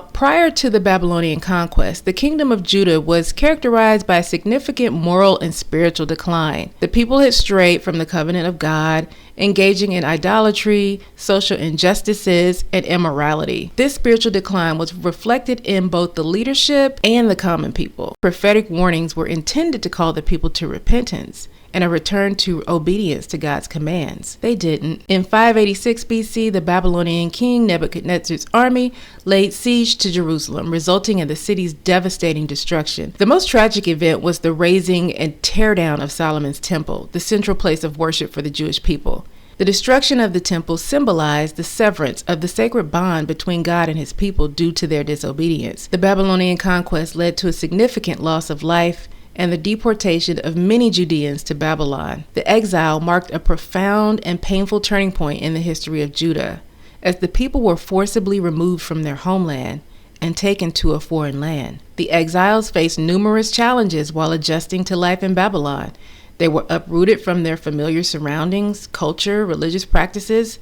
Prior to the Babylonian conquest, the kingdom of Judah was characterized by a significant moral and spiritual decline. The people had strayed from the covenant of God, engaging in idolatry, social injustices, and immorality. This spiritual decline was reflected in both the leadership and the common people. Prophetic warnings were intended to call the people to repentance and a return to obedience to God's commands. They didn't. In 586 BC, the Babylonian king Nebuchadnezzar's army laid siege to Jerusalem, resulting in the city's devastating destruction. The most tragic event was the razing and teardown of Solomon's temple, the central place of worship for the Jewish people. The destruction of the temple symbolized the severance of the sacred bond between God and his people due to their disobedience. The Babylonian conquest led to a significant loss of life and the deportation of many Judeans to Babylon. The exile marked a profound and painful turning point in the history of Judah, as the people were forcibly removed from their homeland and taken to a foreign land. The exiles faced numerous challenges while adjusting to life in Babylon. They were uprooted from their familiar surroundings, culture, religious practices,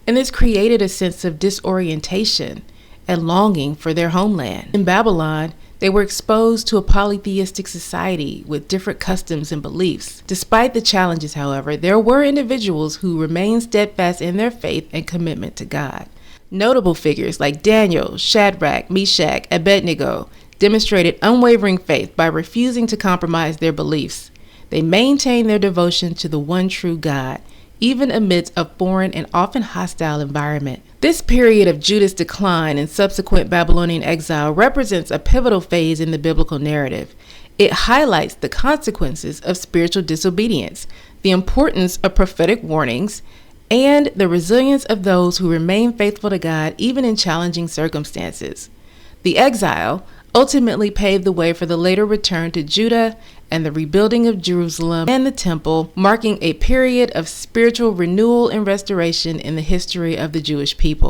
and this created a sense of disorientation and longing for their homeland. In Babylon, they were exposed to a polytheistic society with different customs and beliefs. Despite the challenges, however, there were individuals who remained steadfast in their faith and commitment to God. Notable figures like Daniel, Shadrach, Meshach, Abednego demonstrated unwavering faith by refusing to compromise their beliefs. They maintained their devotion to the one true God, even amidst a foreign and often hostile environment. This period of Judah's decline and subsequent Babylonian exile represents a pivotal phase in the biblical narrative. It highlights the consequences of spiritual disobedience, the importance of prophetic warnings, and the resilience of those who remain faithful to God even in challenging circumstances. The exile ultimately paved the way for the later return to Judah and the rebuilding of Jerusalem and the temple, marking a period of spiritual renewal and restoration in the history of the Jewish people.